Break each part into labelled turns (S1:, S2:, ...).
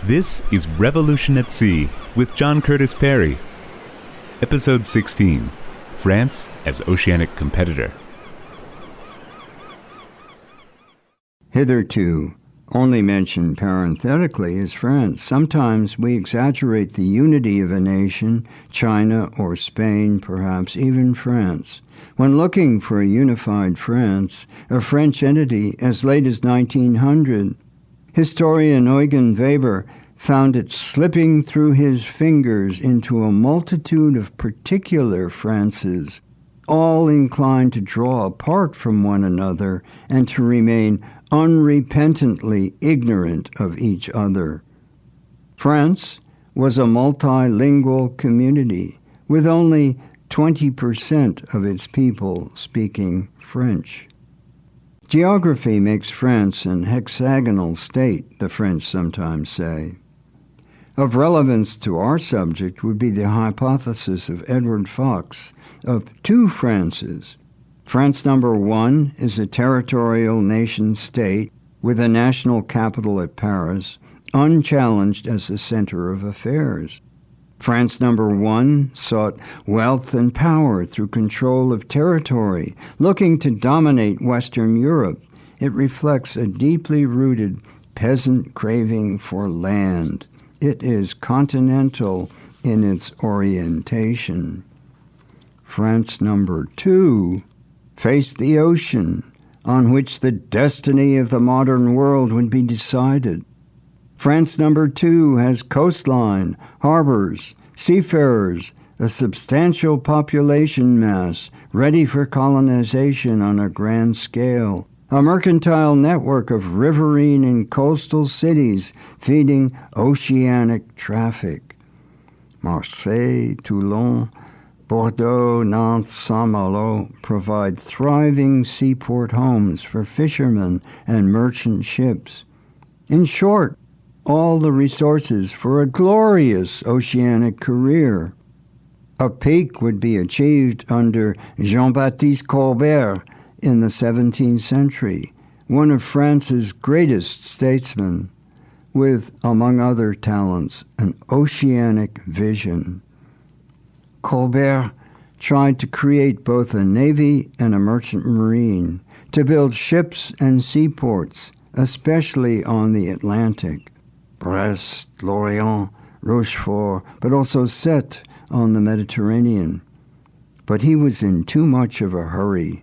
S1: This is Revolution at Sea with John Curtis Perry. Episode 16, France as Oceanic Competitor.
S2: Hitherto, only mentioned parenthetically, is France. Sometimes we exaggerate the unity of a nation, China or Spain, perhaps even France. When looking for a unified France, a French entity as late as 1900, historian Eugen Weber found it slipping through his fingers into a multitude of particular Frances, all inclined to draw apart from one another and to remain unrepentantly ignorant of each other. France was a multilingual community, with only 20% of its people speaking French. Geography makes France an hexagonal state, the French sometimes say. Of relevance to our subject would be the hypothesis of Edward Fox of two Frances. France number 1 is a territorial nation-state with a national capital at Paris, unchallenged as the center of affairs. France number 1 sought wealth and power through control of territory, looking to dominate Western Europe. It reflects a deeply rooted peasant craving for land. It is continental in its orientation. France number 2 faced the ocean, on which the destiny of the modern world would be decided. France number 2 has coastline, harbors, seafarers, a substantial population mass ready for colonization on a grand scale, a mercantile network of riverine and coastal cities feeding oceanic traffic. Marseille, Toulon, Bordeaux, Nantes, Saint-Malo provide thriving seaport homes for fishermen and merchant ships. In short, all the resources for a glorious oceanic career. A peak would be achieved under Jean-Baptiste Colbert in the 17th century, one of France's greatest statesmen, with, among other talents, an oceanic vision. Colbert tried to create both a navy and a merchant marine, to build ships and seaports, especially on the Atlantic. Brest, Lorient, Rochefort, but also Sète on the Mediterranean. But he was in too much of a hurry,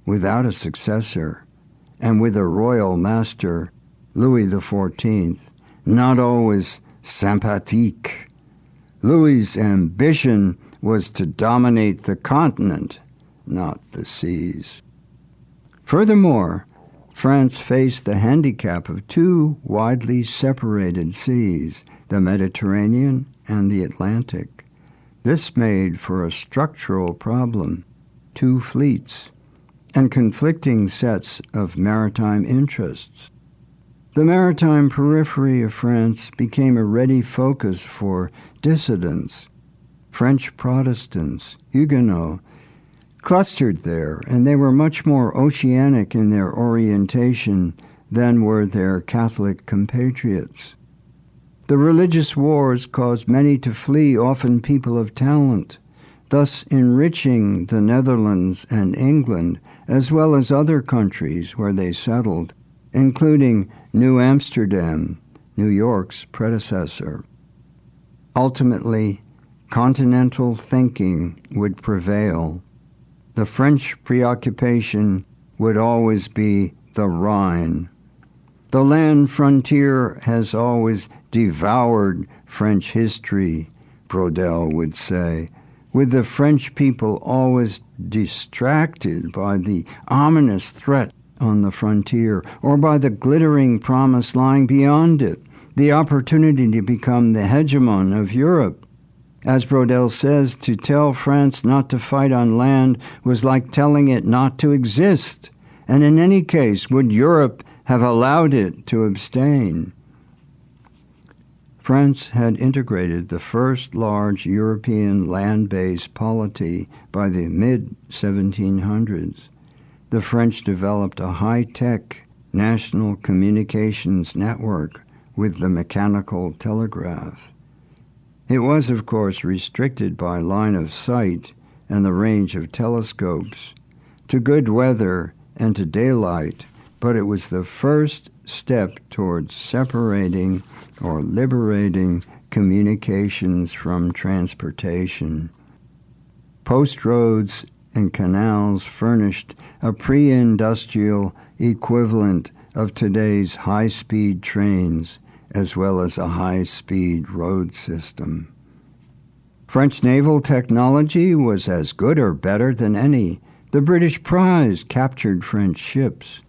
S2: without a successor, and with a royal master, Louis XIV, not always sympathique. Louis's ambition was to dominate the continent, not the seas. Furthermore, France faced the handicap of two widely separated seas, the Mediterranean and the Atlantic. This made for a structural problem, two fleets, and conflicting sets of maritime interests. The maritime periphery of France became a ready focus for dissidents. French Protestants, Huguenots, clustered there, and they were much more oceanic in their orientation than were their Catholic compatriots. The religious wars caused many to flee, often people of talent, thus enriching the Netherlands and England, as well as other countries where they settled, including New Amsterdam, New York's predecessor. Ultimately, continental thinking would prevail. The French preoccupation would always be the Rhine. The land frontier has always devoured French history, Brodel would say, with the French people always distracted by the ominous threat on the frontier or by the glittering promise lying beyond it, the opportunity to become the hegemon of Europe. As Brodel says, to tell France not to fight on land was like telling it not to exist, and in any case, would Europe have allowed it to abstain? France had integrated the first large European land-based polity by the mid-1700s. The French developed a high-tech national communications network with the mechanical telegraph. It was, of course, restricted by line of sight and the range of telescopes, to good weather and to daylight, but it was the first step towards separating or liberating communications from transportation. Post roads and canals furnished a pre-industrial equivalent of today's high-speed trains, as well as a high-speed road system. French naval technology was as good or better than any. The British prize captured French ships.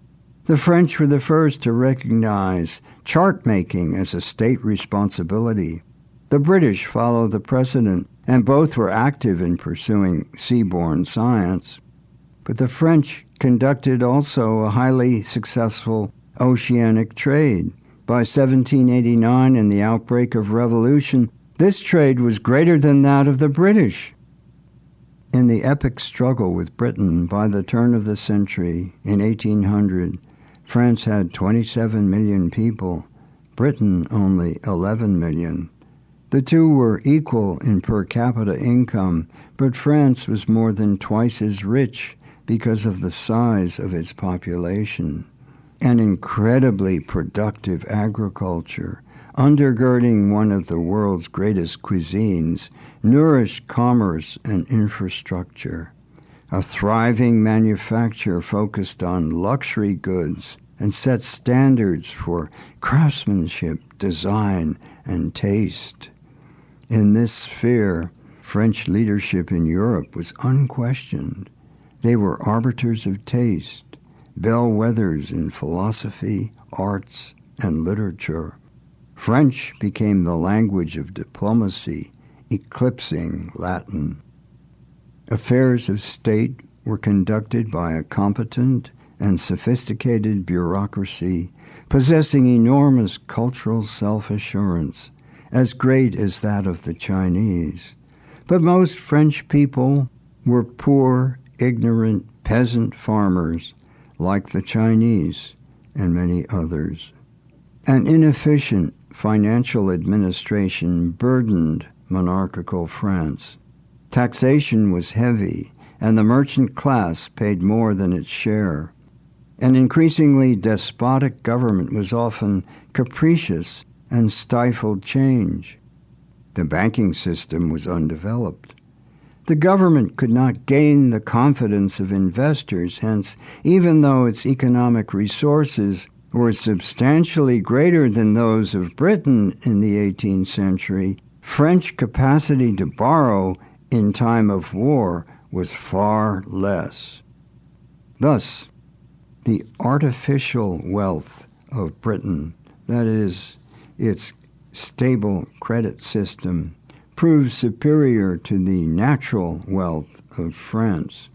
S2: The French were the first to recognize chart-making as a state responsibility. The British followed the precedent, and both were active in pursuing seaborne science. But the French conducted also a highly successful oceanic trade. By 1789, in the outbreak of revolution, this trade was greater than that of the British. In the epic struggle with Britain by the turn of the century, in 1800, France had 27 million people, Britain only 11 million. The two were equal in per capita income, but France was more than twice as rich because of the size of its population. An incredibly productive agriculture, undergirding one of the world's greatest cuisines, nourished commerce and infrastructure. A thriving manufacture focused on luxury goods and set standards for craftsmanship, design, and taste. In this sphere, French leadership in Europe was unquestioned. They were arbiters of taste, bellwethers in philosophy, arts, and literature. French became the language of diplomacy, eclipsing Latin. Affairs of state were conducted by a competent and sophisticated bureaucracy possessing enormous cultural self-assurance, as great as that of the Chinese. But most French people were poor, ignorant peasant farmers like the Chinese and many others. An inefficient financial administration burdened monarchical France. Taxation was heavy, and the merchant class paid more than its share. An increasingly despotic government was often capricious and stifled change. The banking system was undeveloped. The government could not gain the confidence of investors, hence, even though its economic resources were substantially greater than those of Britain in the 18th century, French capacity to borrow in time of war was far less. Thus, the artificial wealth of Britain, that is, its stable credit system, proved superior to the natural wealth of France.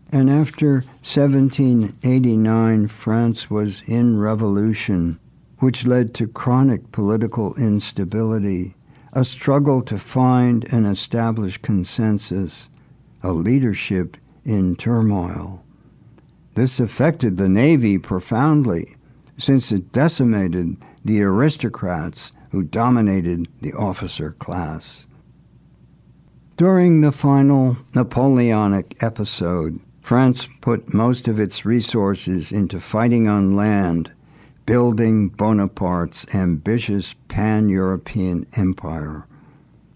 S2: And after 1789, France was in revolution, which led to chronic political instability, a struggle to find and establish consensus, a leadership in turmoil. This affected the Navy profoundly, since it decimated the aristocrats who dominated the officer class. During the final Napoleonic episode, France put most of its resources into fighting on land, building Bonaparte's ambitious pan-European empire.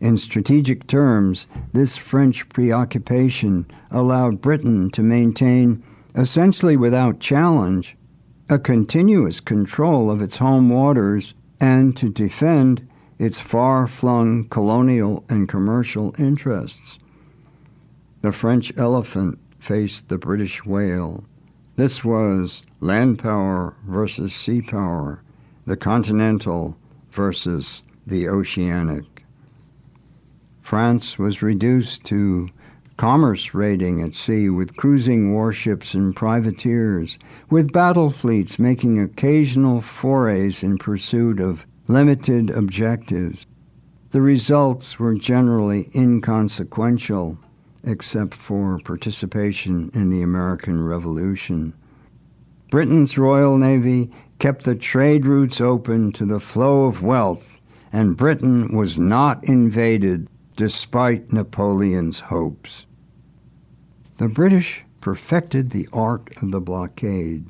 S2: In strategic terms, this French preoccupation allowed Britain to maintain, essentially without challenge, a continuous control of its home waters and to defend its far-flung colonial and commercial interests. The French elephant faced the British whale. This was land power versus sea power, the continental versus the oceanic. France was reduced to commerce raiding at sea with cruising warships and privateers, with battle fleets making occasional forays in pursuit of limited objectives. The results were generally inconsequential, except for participation in the American Revolution. Britain's Royal Navy kept the trade routes open to the flow of wealth, and Britain was not invaded despite Napoleon's hopes. The British perfected the art of the blockade.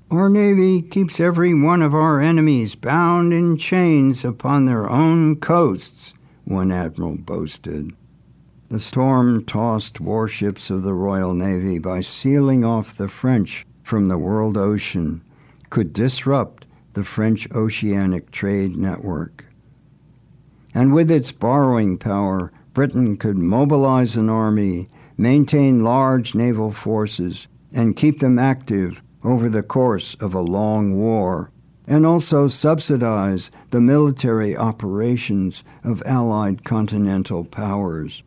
S2: Our Navy keeps every one of our enemies bound in chains upon their own coasts, one admiral boasted. The storm-tossed warships of the Royal Navy, by sealing off the French from the world ocean, could disrupt the French oceanic trade network. And with its borrowing power, Britain could mobilize an army, maintain large naval forces, and keep them active over the course of a long war, and also subsidize the military operations of Allied continental powers.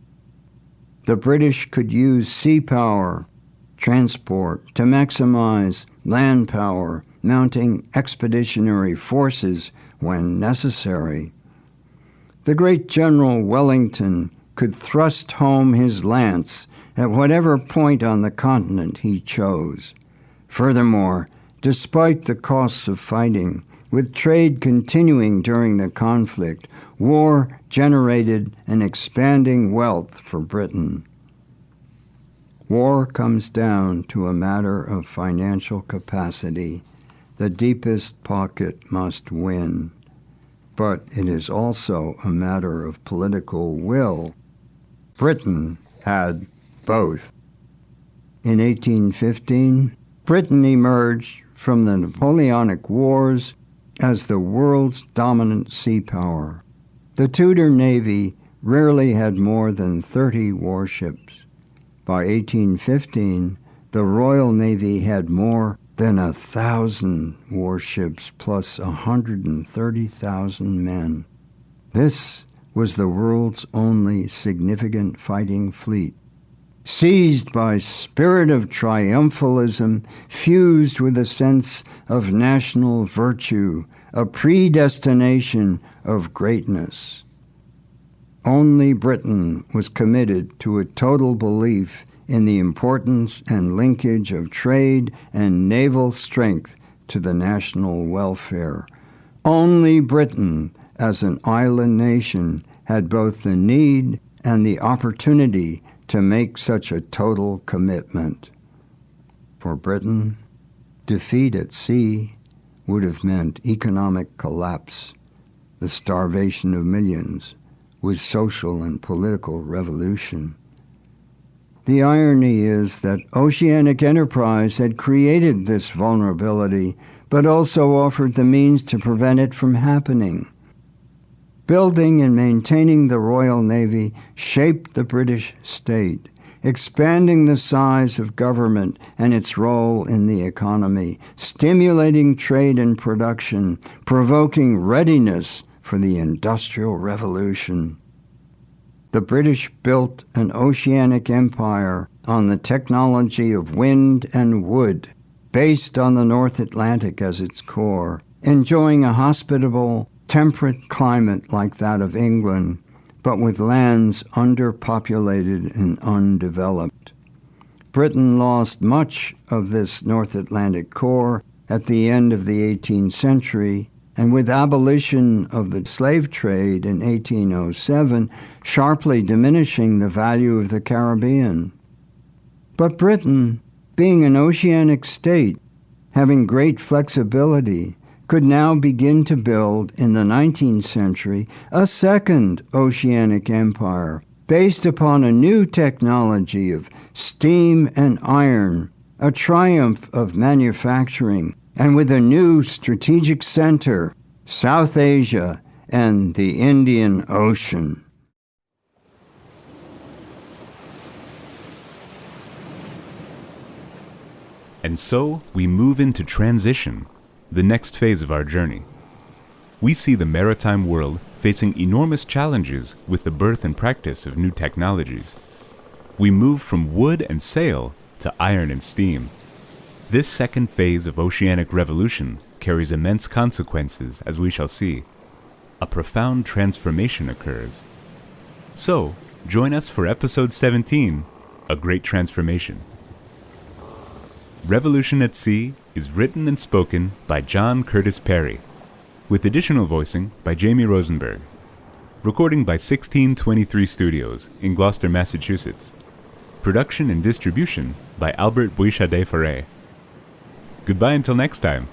S2: The British could use sea power, transport, to maximize land power, mounting expeditionary forces when necessary. The great General Wellington could thrust home his lance at whatever point on the continent he chose. Furthermore, despite the costs of fighting, with trade continuing during the conflict, war generated an expanding wealth for Britain. War comes down to a matter of financial capacity. The deepest pocket must win. But it is also a matter of political will. Britain had both. In 1815, Britain emerged from the Napoleonic Wars as the world's dominant sea power. The Tudor Navy rarely had more than 30 warships. By 1815, the Royal Navy had more than 1,000 warships plus 130,000 men. This was the world's only significant fighting fleet. Seized by spirit of triumphalism, fused with a sense of national virtue, a predestination of greatness. Only Britain was committed to a total belief in the importance and linkage of trade and naval strength to the national welfare. Only Britain, as an island nation, had both the need and the opportunity to make such a total commitment. For Britain, defeat at sea would have meant economic collapse, the starvation of millions, with social and political revolution. The irony is that Oceanic enterprise had created this vulnerability, but also offered the means to prevent it from happening. Building and maintaining the Royal Navy shaped the British state, expanding the size of government and its role in the economy, stimulating trade and production, provoking readiness for the Industrial Revolution. The British built an oceanic empire on the technology of wind and wood, based on the North Atlantic as its core, enjoying a hospitable, temperate climate like that of England, but with lands underpopulated and undeveloped. Britain lost much of this North Atlantic core at the end of the 18th century, and with abolition of the slave trade in 1807, sharply diminishing the value of the Caribbean. But Britain, being an oceanic state, having great flexibility, could now begin to build, in the 19th century, a second oceanic empire based upon a new technology of steam and iron, a triumph of manufacturing, and with a new strategic center, South Asia and the Indian Ocean.
S1: And so we move into transition, the next phase of our journey. We see the maritime world facing enormous challenges with the birth and practice of new technologies. We move from wood and sail to iron and steam. This second phase of oceanic revolution carries immense consequences, as we shall see. A profound transformation occurs. So, join us for episode 17, A Great Transformation. Revolution at Sea is written and spoken by John Curtis Perry, with additional voicing by Jamie Rosenberg. Recording by 1623 Studios in Gloucester, Massachusetts. Production and distribution by Albert Bouichadet-Ferret. Goodbye until next time.